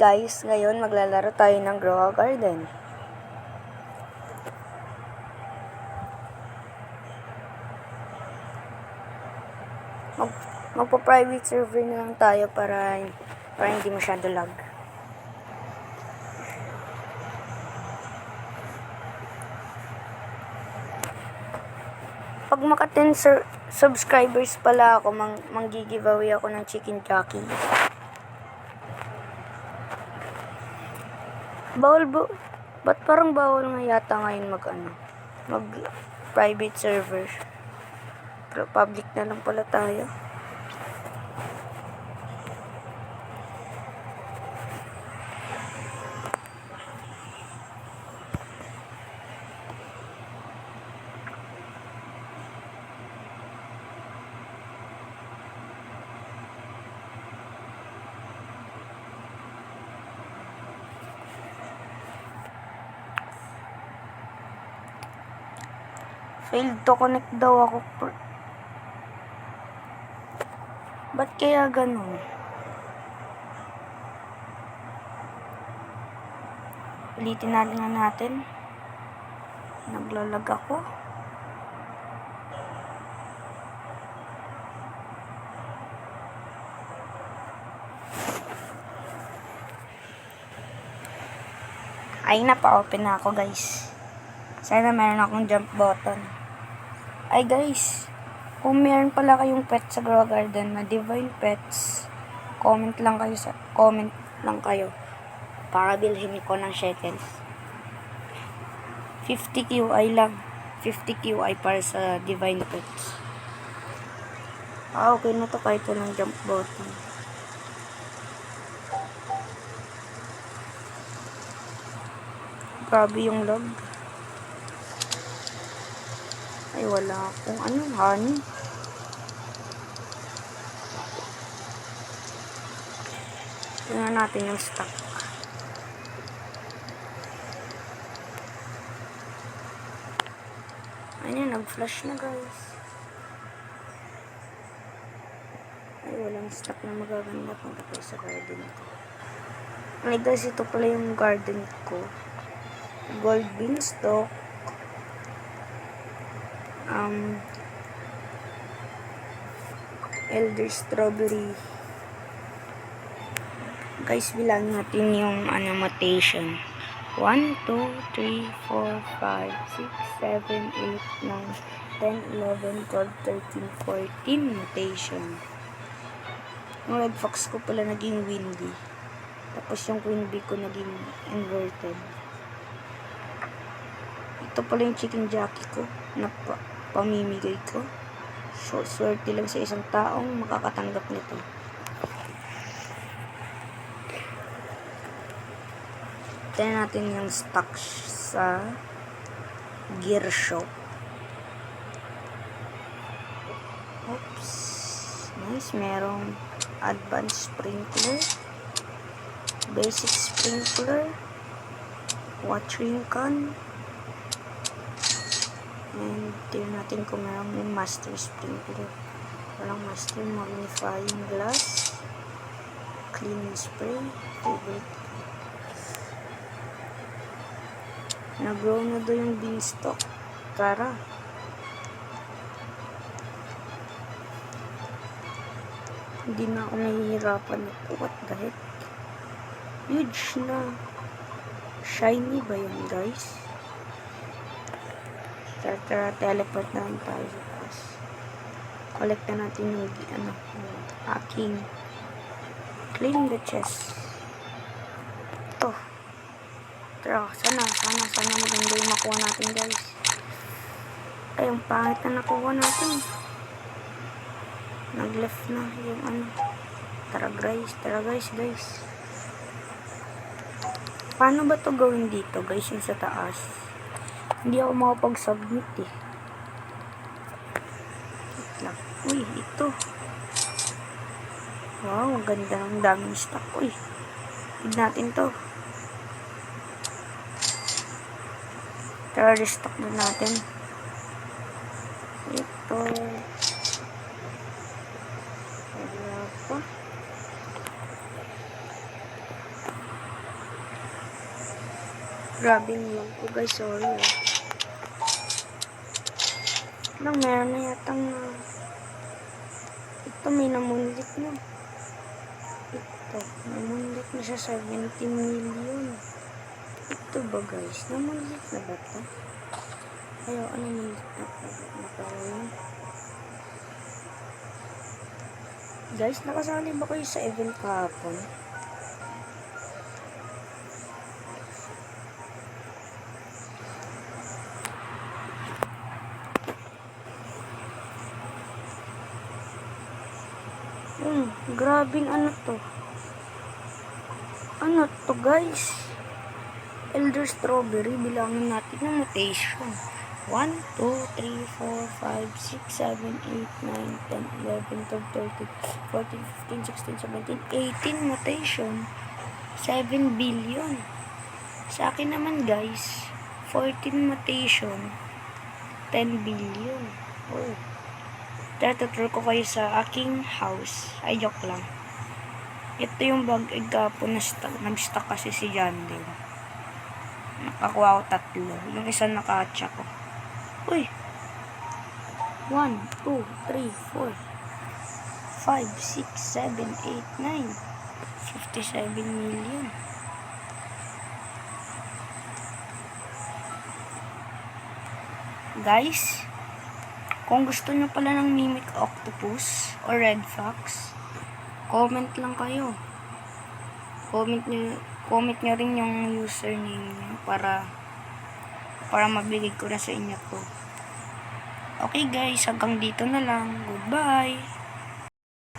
guys, ngayon maglalaro tayo ng Grow a Garden. Magpo-private server na lang tayo para hindi masyado lag. Pag maka 10 subscribers pala ako, mang-giveaway ako ng chicken jockey. Ba't parang bawal nga yata ngayon mag private server? Pero public na lang pala tayo. Failed to connect daw ako. Ba't kaya ganun? Ulitin natin. Naglalag ako. Ay, napa-open na ako, guys. Sana meron akong jump button. Ay guys, kung meron pala kayong pet sa Grow a Garden na Divine Pets, comment lang kayo para bilhin ko ng shekels. 50 QI lang. 50 QI para sa Divine Pets. Okay na to kahit walang jump button. Grabe yung lag. Ay, wala akong honey. Tingnan natin yung stock. Ayan, nag-flash na guys. Ay, walang stock na magaganda pang tayo sa garden ko. Ay guys, ito pala yung garden ko. Gold beanstalk. Elder strawberry. Guys, bilangin natin yung mutation. 1, 2, 3, 4, 5, 6, 7, 8, 9, 10, 11, 12, 13, 14 mutation. Yung red fox ko pala naging windy. Tapos yung queen bee ko naging inverted. Ito pala yung chicken jockey ko na pamimigay ko. So, swerte lang sa isang taong makakatanggap nito. Tignan natin yung stock sa gear shop. Oops. Nice. Merong advanced sprinkler, basic sprinkler, watering can, and tignan natin kung meron yung master sprinkler. Walang master. Magnifying glass, clean spray, favorite. Nag-grow na doon yung beanstalk. Tara. Hindi na ako nahihirapan. What the heck? Huge na. Shiny ba yan guys? Tara, teleport na lang tayo sa taas. Collect na natin yung aking clean the chest. Ito. Tara, sana maganda yung makuha natin guys. Ay, yung pangit na nakuha natin. Nag-left na yung Tara guys. Paano ba to gawin dito guys, yung sa taas? Hindi ako makapag-submit eh. Uy, ito. Wow, ang ganda ng daming stock. Uy, tignan natin to. Tara, restock na natin. Ito. Wala pa. Grabe yung lag ko guys, sorry ah. Lang, meron na yatang ito may namunlit na. Ito, namunlit na siya 70 million. Ito ba guys? Namunlit na ba ito? Ayaw, ano namunlit na pala yun? Guys, nakasali ba kayo sa event kahapon? Grabing ano to? Ano to guys? Elder Strawberry, bilangin natin ng mutation. 1, 2, 3, 4, 5, 6, 7, 8, 9, 10, 11, 12, 13, 14, 15, 16, 17, 18 mutation. 7 billion. Sa akin naman guys, 14 mutation, 10 billion. Oh. Tutur ko kayo sa aking house. Ay, joke lang. Ito yung bag egg po nag-stock kasi si John din. Nakakuha ko 3. Yung isa naka-atcha ko. Uy! 1, 2, 3, 4, 5, 6, 7, 8, 9. 57 million. Guys, kung gusto nyo pala ng Mimic Octopus or Red Fox, comment lang kayo. Comment nyo rin yung username nyo para mabigay ko na sa inyo to. Okay guys, hanggang dito na lang. Goodbye!